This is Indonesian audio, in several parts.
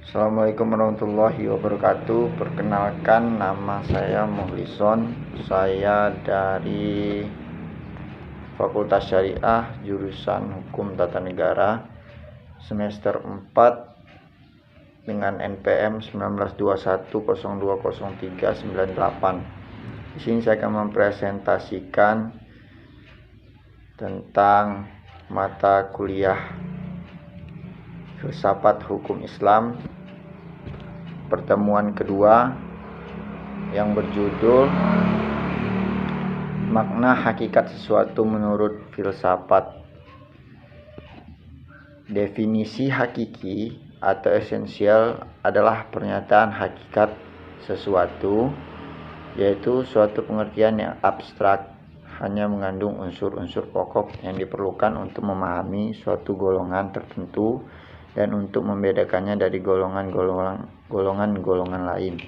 Assalamualaikum warahmatullahi wabarakatuh. Perkenalkan, nama saya Muhlison. Saya dari Fakultas Syariah, jurusan Hukum Tata Negara, semester 4 dengan NPM 1921020398. Di sini saya akan mempresentasikan tentang mata kuliah Filsafat Hukum Islam pertemuan kedua yang berjudul Makna Hakikat Sesuatu Menurut Filsafat. Definisi hakiki atau esensial adalah pernyataan hakikat sesuatu, yaitu suatu pengertian yang abstrak, hanya mengandung unsur-unsur pokok yang diperlukan untuk memahami suatu golongan tertentu dan untuk membedakannya dari golongan-golongan lain,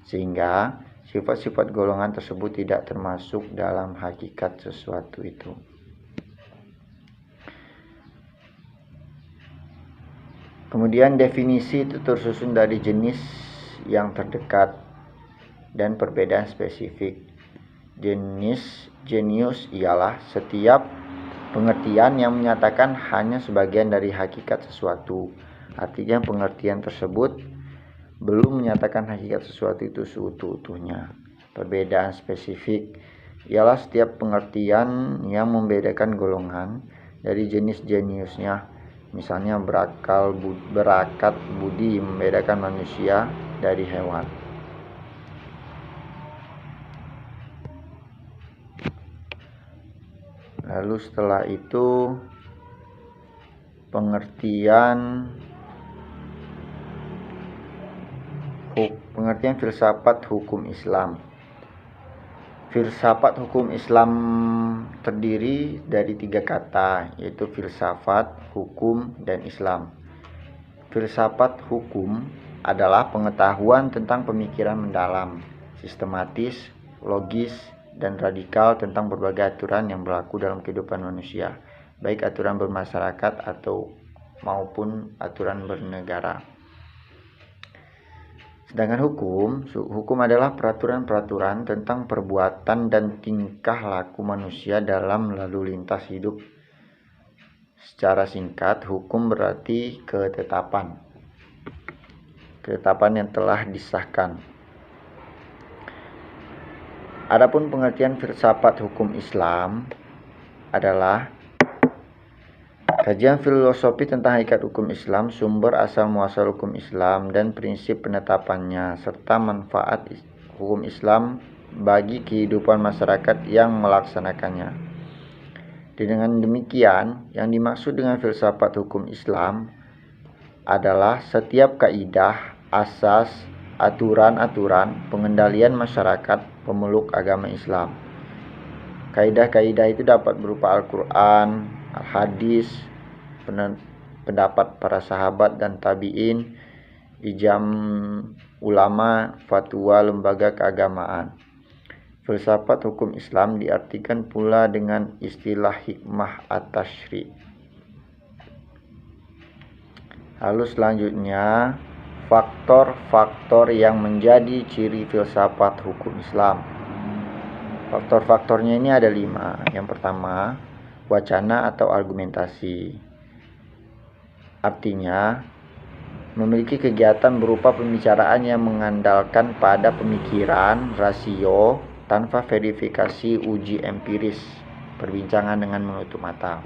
sehingga sifat-sifat golongan tersebut tidak termasuk dalam hakikat sesuatu itu. Kemudian definisi itu tersusun dari jenis yang terdekat dan perbedaan spesifik. Jenius ialah setiap pengertian yang menyatakan hanya sebagian dari hakikat sesuatu. Artinya pengertian tersebut belum menyatakan hakikat sesuatu itu seutuh-utuhnya. Perbedaan spesifik ialah setiap pengertian yang membedakan golongan dari jenis jeniusnya. Misalnya berakat budi membedakan manusia dari hewan. Lalu setelah itu pengertian filsafat hukum Islam. Filsafat hukum Islam terdiri dari 3 kata, yaitu filsafat, hukum, dan Islam. Filsafat hukum adalah pengetahuan tentang pemikiran mendalam, sistematis, logis, dan radikal tentang berbagai aturan yang berlaku dalam kehidupan manusia, baik aturan bermasyarakat maupun aturan bernegara. Sedangkan hukum adalah peraturan-peraturan tentang perbuatan dan tingkah laku manusia dalam lalu lintas hidup. Secara singkat, hukum berarti ketetapan yang telah disahkan. Adapun pengertian filsafat hukum Islam adalah kajian filosofi tentang hakikat hukum Islam, sumber asal muasal hukum Islam dan prinsip penetapannya, serta manfaat hukum Islam bagi kehidupan masyarakat yang melaksanakannya. Dengan demikian, yang dimaksud dengan filsafat hukum Islam adalah setiap kaidah, asas, aturan-aturan pengendalian masyarakat pemeluk agama Islam. Kaidah-kaidah itu dapat berupa Al-Quran, Al-Hadis, pendapat para sahabat dan tabi'in, ijam ulama, fatwa lembaga keagamaan. Filsafat hukum Islam diartikan pula dengan istilah hikmah at-tashri'. Lalu selanjutnya, faktor-faktor yang menjadi ciri filsafat hukum Islam. Faktor-faktornya ini ada 5. Yang pertama, wacana atau argumentasi. Artinya, memiliki kegiatan berupa pembicaraan yang mengandalkan pada pemikiran, rasio, tanpa verifikasi uji empiris, perbincangan dengan menutup mata.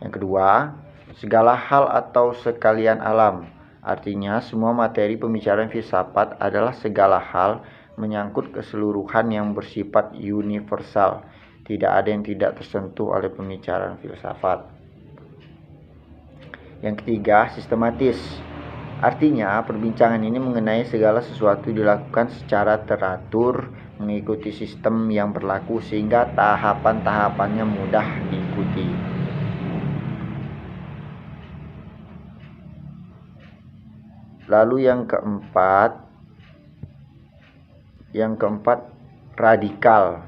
Yang kedua, segala hal atau sekalian alam. Artinya, semua materi pembicaraan filsafat adalah segala hal menyangkut keseluruhan yang bersifat universal. Tidak ada yang tidak tersentuh oleh pembicaraan filsafat. Yang ketiga, sistematis. Artinya, perbincangan ini mengenai segala sesuatu dilakukan secara teratur, mengikuti sistem yang berlaku sehingga tahapan-tahapannya mudah diikuti. Lalu yang keempat, radikal.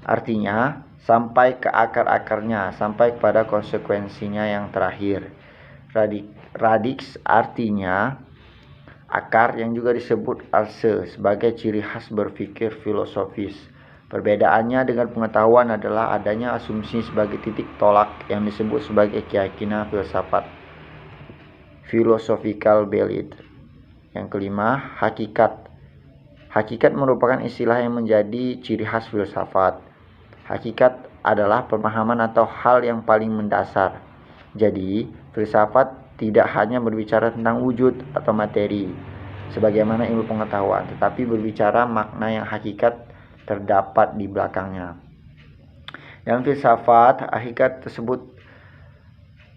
Artinya, sampai ke akar-akarnya, sampai kepada konsekuensinya yang terakhir. Radix artinya akar, yang juga disebut arse, sebagai ciri khas berpikir filosofis. Perbedaannya dengan pengetahuan adalah adanya asumsi sebagai titik tolak yang disebut sebagai keyakinan filsafat, philosophical belief. Yang kelima, hakikat. Hakikat merupakan istilah yang menjadi ciri khas filsafat. Hakikat adalah pemahaman atau hal yang paling mendasar. Jadi, filsafat tidak hanya berbicara tentang wujud atau materi, sebagaimana ilmu pengetahuan, tetapi berbicara makna yang hakikat terdapat di belakangnya. Dalam filsafat, hakikat tersebut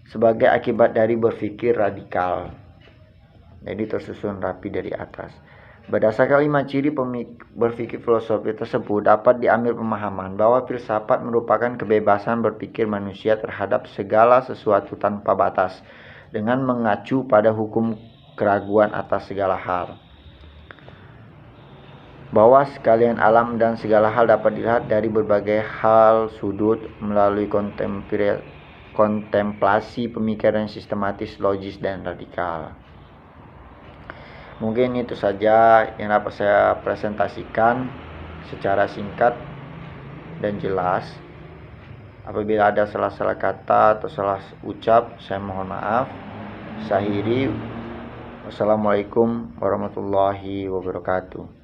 sebagai akibat dari berpikir radikal. Jadi tersusun rapi dari atas. Berdasarkan 5 ciri berpikir filosofi tersebut, dapat diambil pemahaman bahwa filsafat merupakan kebebasan berpikir manusia terhadap segala sesuatu tanpa batas, dengan mengacu pada hukum keraguan atas segala hal. Bahwa sekalian alam dan segala hal dapat dilihat dari berbagai hal sudut melalui kontemplasi pemikiran sistematis, logis, dan radikal. Mungkin itu saja yang dapat saya presentasikan secara singkat dan jelas. Apabila ada salah-salah kata atau salah ucap, saya mohon maaf. Saya akhiri. Wassalamualaikum warahmatullahi wabarakatuh.